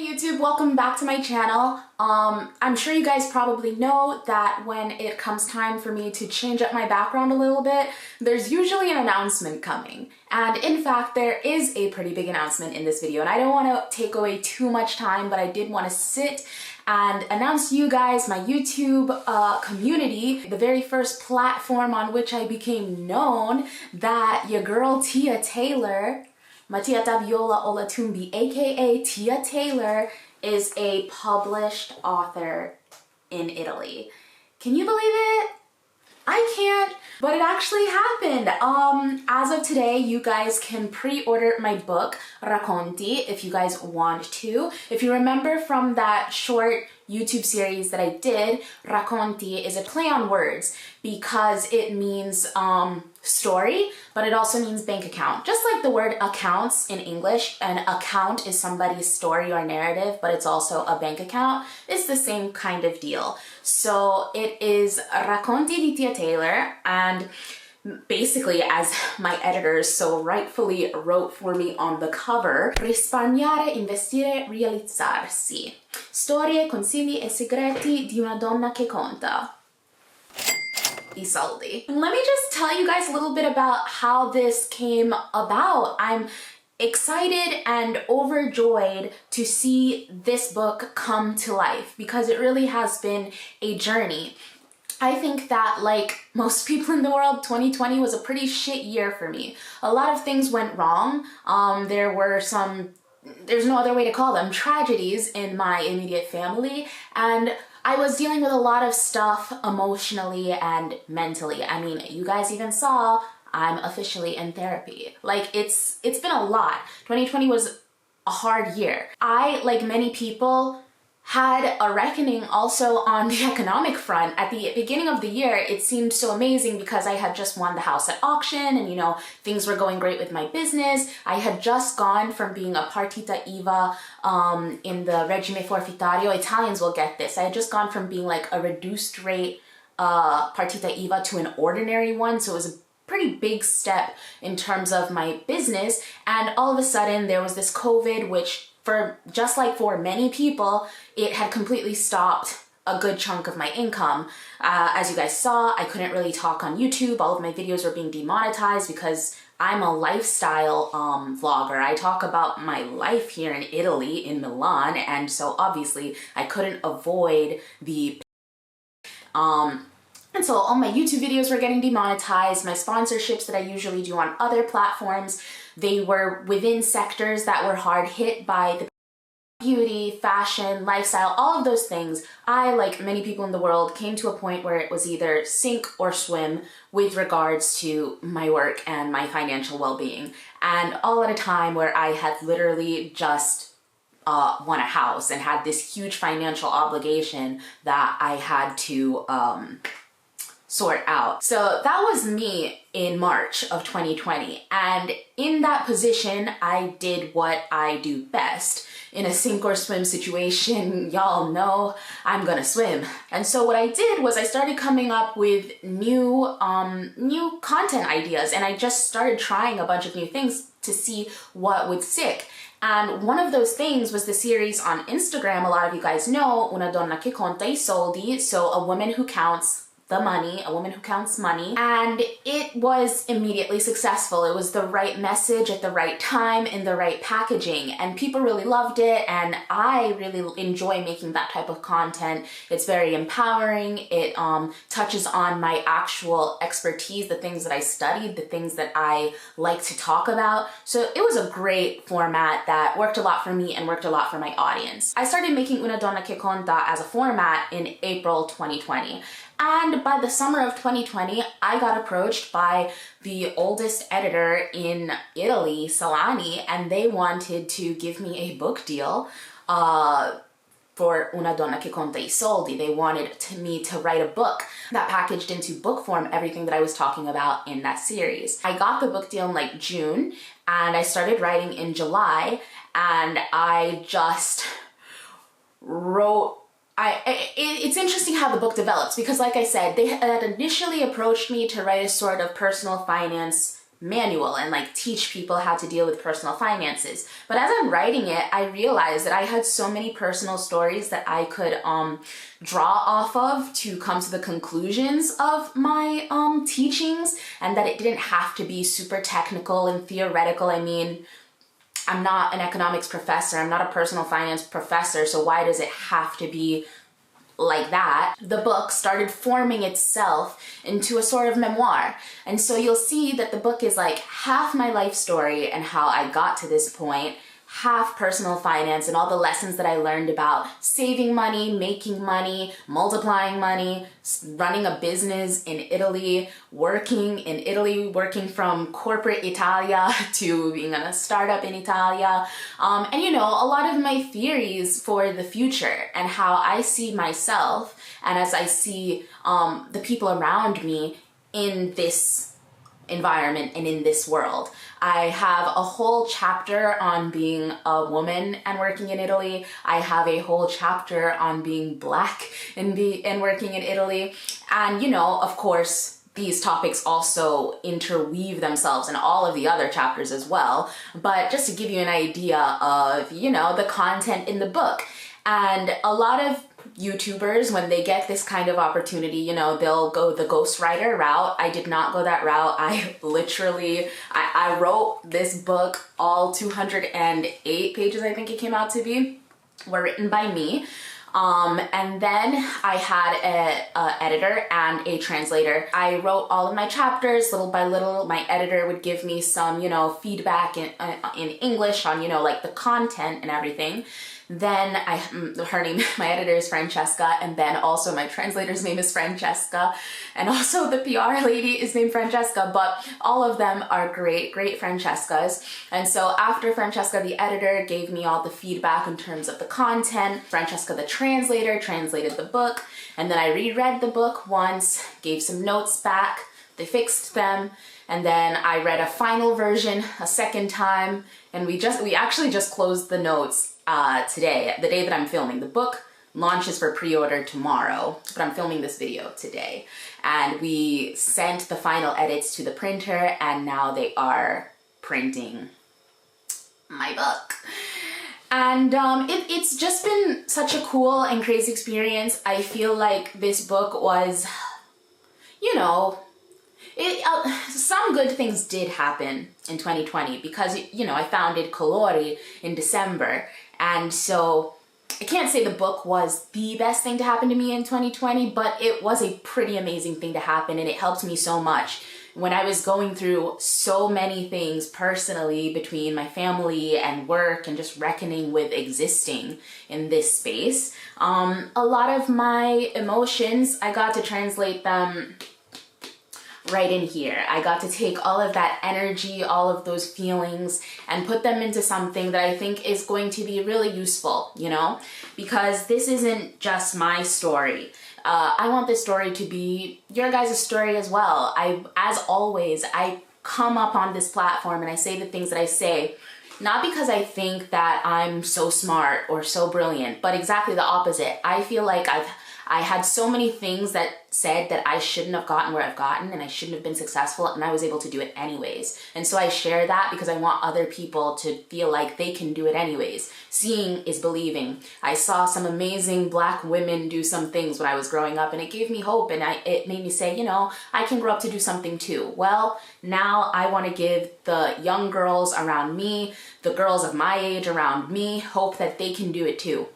YouTube, welcome back to my channel. I'm sure you guys probably know that when it comes time for me to change up my background a little bit, there's usually an announcement coming. And in fact, there is a pretty big announcement in this video, and I don't want to take away too much time, but I did want to sit and announce to you guys my YouTube community, the very first platform on which I became known, that your girl Tia Taylor, Mattia Taviola Olatumbi, aka Tia Taylor, is a published author in Italy. Can you believe it? I can't, but it actually happened. As of today, you guys can pre-order my book, Racconti, if you guys want to. If you remember from that short YouTube series that I did, Racconti is a play on words because it means story, but it also means bank account. Just like the word accounts in English, an account is somebody's story or narrative, but it's also a bank account. It's the same kind of deal. So it is Racconti di Tia Taylor, and basically, as my editors so rightfully wrote for me on the cover, risparmiare, investire, realizzarsi. Storie, consigli e segreti di una donna che conta. I soldi. Let me just tell you guys a little bit about how this came about. I'm excited and overjoyed to see this book come to life because it really has been a journey. I think that, like most people in the world, 2020 was a pretty shit year for me. A lot of things went wrong. There were there's no other way to call them, tragedies in my immediate family, and I was dealing with a lot of stuff emotionally and mentally. I mean, you guys even saw I'm officially in therapy. Like, it's been a lot. 2020 was a hard year. I, like many people, had a reckoning also on the economic front. At the beginning of the year, it seemed so amazing because I had just won the house at auction and, you know, things were going great with my business. I had just gone from being a partita IVA in the regime forfettario. Italians will get this. I had just gone from being like a reduced rate partita IVA to an ordinary one. So it was a pretty big step in terms of my business. And all of a sudden there was this COVID, which just like for many people, it had completely stopped a good chunk of my income. As you guys saw, I couldn't really talk on YouTube. All of my videos were being demonetized because I'm a lifestyle vlogger. I talk about my life here in Italy, in Milan, and so obviously I couldn't avoid the and so all my YouTube videos were getting demonetized. My sponsorships that I usually do on other platforms, they were within sectors that were hard hit by the beauty, fashion, lifestyle, all of those things. I, like many people in the world, came to a point where it was either sink or swim with regards to my work and my financial well-being. And all at a time where I had literally just won a house and had this huge financial obligation that I had to sort out. So that was me in March of 2020. And in that position, I did what I do best. In a sink or swim situation, y'all know I'm gonna swim. And so what I did was I started coming up with new content ideas, and I just started trying a bunch of new things to see what would stick. And one of those things was the series on Instagram. A lot of you guys know, Una donna che conta I soldi, so a woman who counts the money, a woman who counts money, and it was immediately successful. It was the right message at the right time in the right packaging, and people really loved it, and I really enjoy making that type of content. It's very empowering. It touches on my actual expertise, the things that I studied, the things that I like to talk about. So it was a great format that worked a lot for me and worked a lot for my audience. I started making Una donna che conta as a format in April 2020. And by the summer of 2020, I got approached by the oldest editor in Italy, Solani, and they wanted to give me a book deal for Una donna che conta I soldi. They wanted me to write a book that packaged into book form everything that I was talking about in that series. I got the book deal in like June, and I started writing in July, and I just wrote. It's interesting how the book develops because, like I said, they had initially approached me to write a sort of personal finance manual and like teach people how to deal with personal finances. But as I'm writing it, I realized that I had so many personal stories that I could draw off of to come to the conclusions of my teachings, and that it didn't have to be super technical and theoretical. I mean, I'm not an economics professor, I'm not a personal finance professor, so why does it have to be like that? The book started forming itself into a sort of memoir. And so you'll see that the book is like half my life story and how I got to this point, half personal finance and all the lessons that I learned about saving money, making money, multiplying money, running a business in Italy, working from corporate Italia to being a startup in Italia. And you know, a lot of my theories for the future and how I see myself and as I see the people around me in this environment and in this world. I have a whole chapter on being a woman and working in Italy. I have a whole chapter on being Black and working in Italy. And you know, of course, these topics also interweave themselves in all of the other chapters as well. But just to give you an idea of, you know, the content in the book. And a lot of YouTubers, when they get this kind of opportunity, you know, they'll go the ghostwriter route. I did not go that route. I wrote this book. All 208 pages, I think it came out to be, were written by me. And then I had a editor and a translator. I wrote all of my chapters little by little. My editor would give me some, you know, feedback in English on, you know, like the content and everything. Then my editor is Francesca, and then also my translator's name is Francesca, and also the PR lady is named Francesca, but all of them are great Francescas. And so after Francesca, the editor, gave me all the feedback in terms of the content, Francesca, the translator, translated the book, and then I reread the book once, gave some notes back, they fixed them, and then I read a final version a second time, and we actually just closed the notes today, the day that I'm filming. The book launches for pre-order tomorrow, but I'm filming this video today. And we sent the final edits to the printer, and now they are printing my book. And it's just been such a cool and crazy experience. I feel like this book was, you know, some good things did happen in 2020 because, you know, I founded Colori in December. And so I can't say the book was the best thing to happen to me in 2020, but it was a pretty amazing thing to happen, and it helped me so much. When I was going through so many things personally between my family and work and just reckoning with existing in this space, a lot of my emotions, I got to translate them right in here. I got to take all of that energy, all of those feelings, and put them into something that I think is going to be really useful, you know? Because this isn't just my story. I want this story to be your guys' story as well. As always, I come up on this platform and I say the things that I say, not because I think that I'm so smart or so brilliant, but exactly the opposite. I feel like I had so many things that said that I shouldn't have gotten where I've gotten and I shouldn't have been successful, and I was able to do it anyways. And so I share that because I want other people to feel like they can do it anyways. Seeing is believing. I saw some amazing Black women do some things when I was growing up, and it gave me hope, and it made me say, you know, I can grow up to do something too. Well, now I want to give the young girls around me, the girls of my age around me, hope that they can do it too.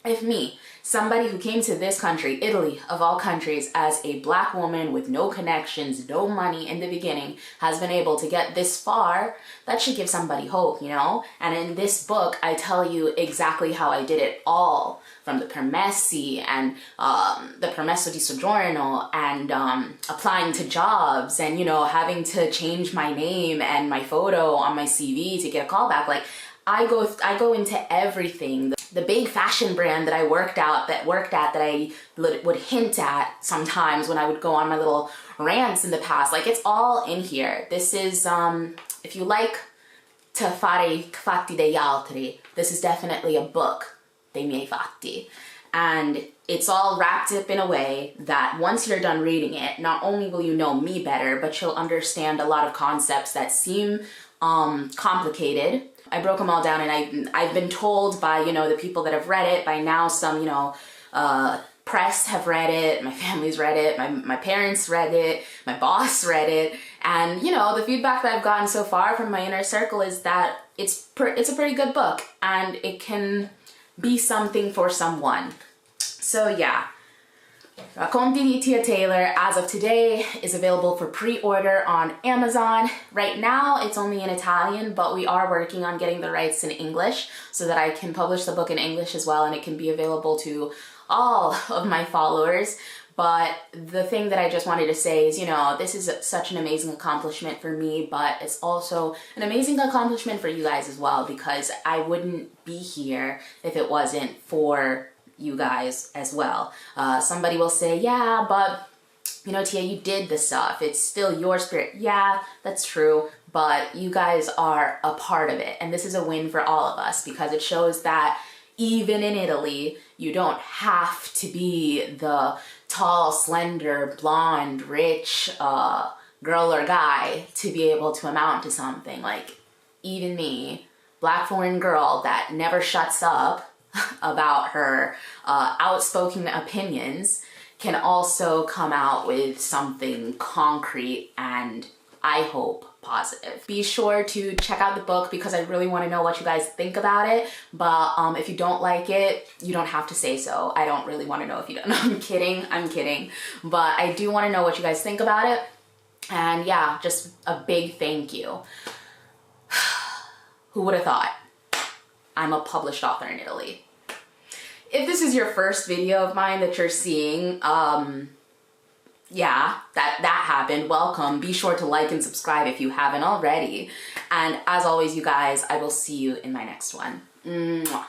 If me, somebody who came to this country, Italy of all countries, as a Black woman with no connections, no money in the beginning, has been able to get this far, that should give somebody hope, you know? And in this book, I tell you exactly how I did it all, from the permessi and the permesso di soggiorno and applying to jobs and, you know, having to change my name and my photo on my CV to get a callback. Like, I go into everything. The big fashion brand that I worked at that I would hint at sometimes when I would go on my little rants in the past, like, it's all in here. This is, if you like to fare i fatti degli altri, this is definitely a book, dei miei fatti. And it's all wrapped up in a way that once you're done reading it, not only will you know me better, but you'll understand a lot of concepts that seem complicated. I broke them all down, and I've been told by, you know, the people that have read it, by now some, you know, press have read it, my family's read it, my parents read it, my boss read it, and, you know, the feedback that I've gotten so far from my inner circle is that it's a pretty good book, and it can be something for someone. So yeah, Racconti di Tia Taylor, as of today, is available for pre-order on Amazon. Right now, it's only in Italian, but we are working on getting the rights in English so that I can publish the book in English as well, and it can be available to all of my followers. But the thing that I just wanted to say is, you know, this is such an amazing accomplishment for me, but it's also an amazing accomplishment for you guys as well, because I wouldn't be here if it wasn't for you guys as well. Somebody will say, yeah, but you know, Tia, you did the stuff. It's still your spirit. Yeah, that's true, but you guys are a part of it. And this is a win for all of us, because it shows that even in Italy, you don't have to be the tall, slender, blonde, rich girl or guy to be able to amount to something. Like, even me, black foreign girl that never shuts up about her outspoken opinions, can also come out with something concrete and, I hope, positive. Be sure to check out the book, because I really want to know what you guys think about it. But if you don't like it, you don't have to say so. I don't really want to know if you don't. I'm kidding. But I do want to know what you guys think about it. And yeah, just a big thank you. Who would have thought? I'm a published author in Italy. If this is your first video of mine that you're seeing, yeah, that happened. Welcome. Be sure to like and subscribe if you haven't already. And as always, you guys, I will see you in my next one. Mwah.